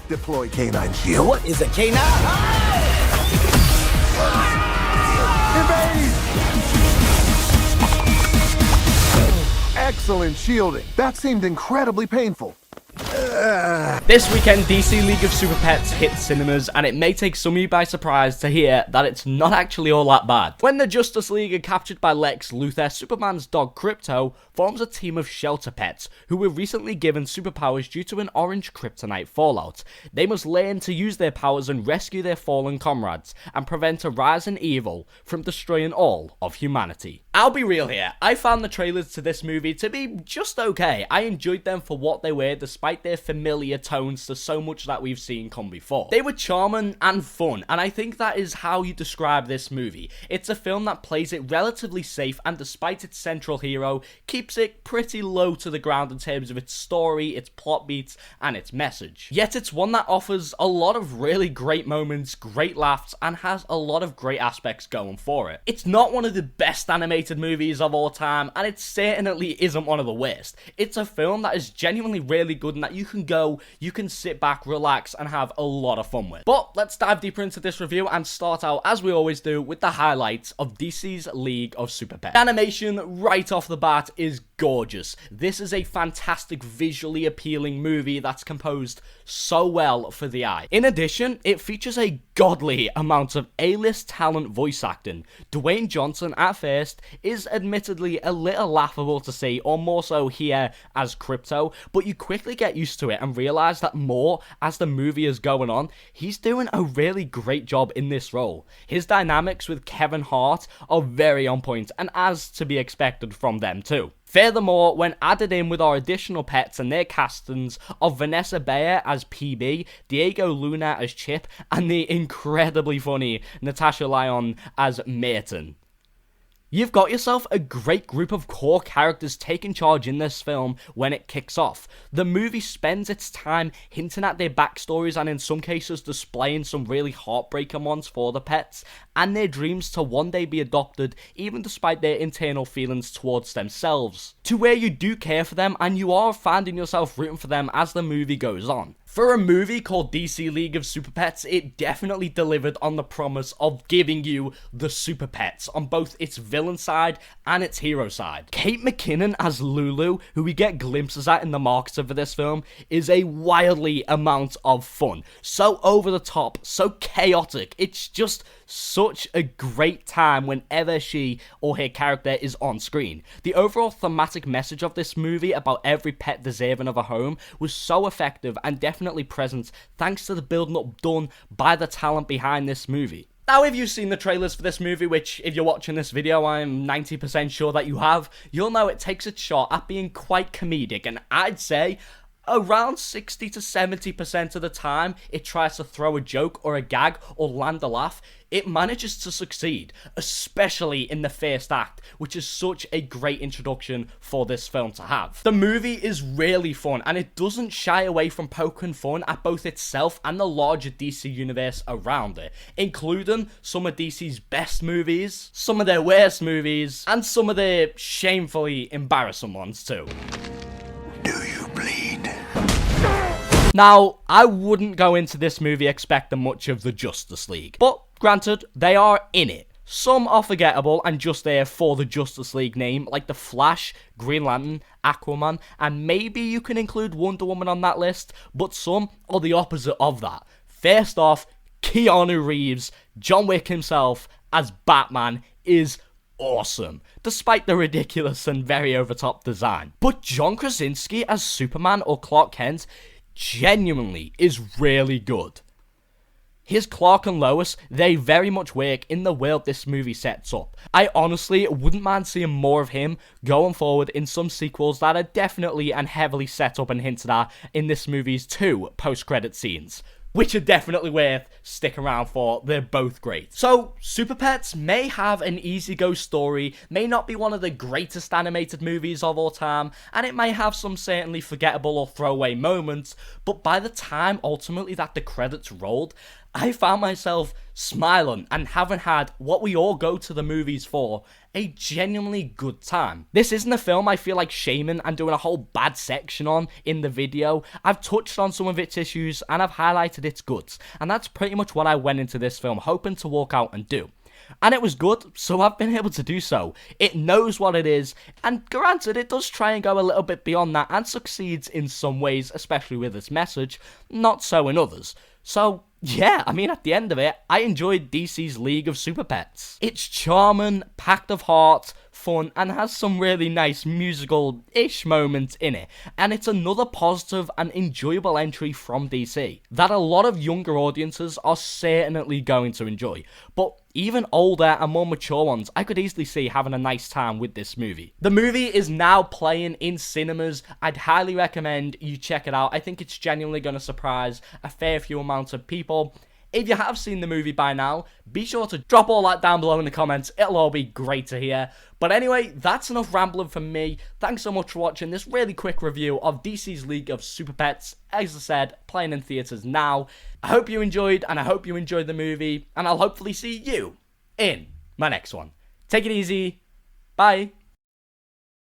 Deploy canine shield. What is a canine? Evade! Excellent shielding. That seemed incredibly painful. This weekend, DC League of Super Pets hit cinemas, and it may take some of you by surprise to hear that it's not actually all that bad. When the Justice League are captured by Lex Luthor, Superman's dog Krypto forms a team of shelter pets who were recently given superpowers due to an orange kryptonite fallout. They must learn to use their powers and rescue their fallen comrades, and prevent a rise in evil from destroying all of humanity. I'll be real here, I found the trailers to this movie to be just okay. I enjoyed them for what they were, despite their familiar tones to so much that we've seen come before. They were charming and fun, and I think that is how you describe this movie. It's a film that plays it relatively safe, and despite its central hero, keeps it pretty low to the ground in terms of its story, its plot beats, and its message. Yet it's one that offers a lot of really great moments, great laughs, and has a lot of great aspects going for it. It's not one of the best animated movies of all time, and it certainly isn't one of the worst. It's a film that is genuinely really good and that you can sit back, relax, and have a lot of fun with. But let's dive deeper into this review and start out, as we always do, with the highlights of DC's League of Super Pets. The animation right off the bat is gorgeous. This is a fantastic, visually appealing movie that's composed so well for the eye. In addition, it features a godly amount of A-list talent voice acting. Dwayne Johnson, at first, is admittedly a little laughable to see, or more so here as Krypto, but you quickly get used to it and realize that more as the movie is going on, he's doing a really great job in this role. His dynamics with Kevin Hart are very on point, and as to be expected from them too. Furthermore, when added in with our additional pets and their castings of Vanessa Bayer as PB, Diego Luna as Chip, and the incredibly funny Natasha Lyonne as Merton, you've got yourself a great group of core characters taking charge in this film when it kicks off. The movie spends its time hinting at their backstories and in some cases displaying some really heartbreaking ones for the pets and their dreams to one day be adopted, even despite their internal feelings towards themselves, to where you do care for them and you are finding yourself rooting for them as the movie goes on. For a movie called DC League of Super Pets, it definitely delivered on the promise of giving you the super pets on both its villain side and its hero side. Kate McKinnon as Lulu, who we get glimpses at in the marketing for this film, is a wildly amount of fun. So over the top, so chaotic, it's just such a great time whenever she or her character is on screen. The overall thematic message of this movie about every pet deserving of a home was so effective and definitely present thanks to the building up done by the talent behind this movie. Now, if you've seen the trailers for this movie, which if you're watching this video, I'm 90% sure that you have, you'll know it takes its shot at being quite comedic, and I'd say around 60 to 70% of the time it tries to throw a joke or a gag or land a laugh, it manages to succeed, especially in the first act, which is such a great introduction for this film to have. The movie is really fun, and it doesn't shy away from poking fun at both itself and the larger DC universe around it, including some of DC's best movies, some of their worst movies, and some of their shamefully embarrassing ones too. Do you bleed? Now, I wouldn't go into this movie expecting much of the Justice League, but granted, they are in it. Some are forgettable and just there for the Justice League name, like The Flash, Green Lantern, Aquaman, and maybe you can include Wonder Woman on that list, but some are the opposite of that. First off, Keanu Reeves, John Wick himself, as Batman is awesome, despite the ridiculous and very over-top design. But John Krasinski as Superman or Clark Kent genuinely is really good. His Clark and Lois, they very much work in the world this movie sets up. I honestly wouldn't mind seeing more of him going forward in some sequels that are definitely and heavily set up and hinted at in this movie's 2 post-credit scenes, which are definitely worth sticking around for. They're both great. So, Super Pets may have an easy-go story, may not be one of the greatest animated movies of all time, and it may have some certainly forgettable or throwaway moments, but by the time ultimately that the credits rolled, I found myself smiling and having had what we all go to the movies for, a genuinely good time. This isn't a film I feel like shaming and doing a whole bad section on in the video. I've touched on some of its issues and I've highlighted its goods, and that's pretty much what I went into this film hoping to walk out and do. And it was good, so I've been able to do so. It knows what it is, and granted, it does try and go a little bit beyond that and succeeds in some ways, especially with its message, not so in others. So, yeah, I mean, at the end of it, I enjoyed DC's League of Super Pets. It's charming, packed of heart, fun, and has some really nice musical-ish moments in it. And it's another positive and enjoyable entry from DC that a lot of younger audiences are certainly going to enjoy. But even older and more mature ones, I could easily see having a nice time with this movie. The movie is now playing in cinemas. I'd highly recommend you check it out. I think it's genuinely going to surprise a fair few amounts of people. If you have seen the movie by now, be sure to drop all that down below in the comments. It'll all be great to hear. But anyway, that's enough rambling from me. Thanks so much for watching this really quick review of DC's League of Super Pets. As I said, playing in theaters now. I hope you enjoyed, and I hope you enjoyed the movie. And I'll hopefully see you in my next one. Take it easy. Bye.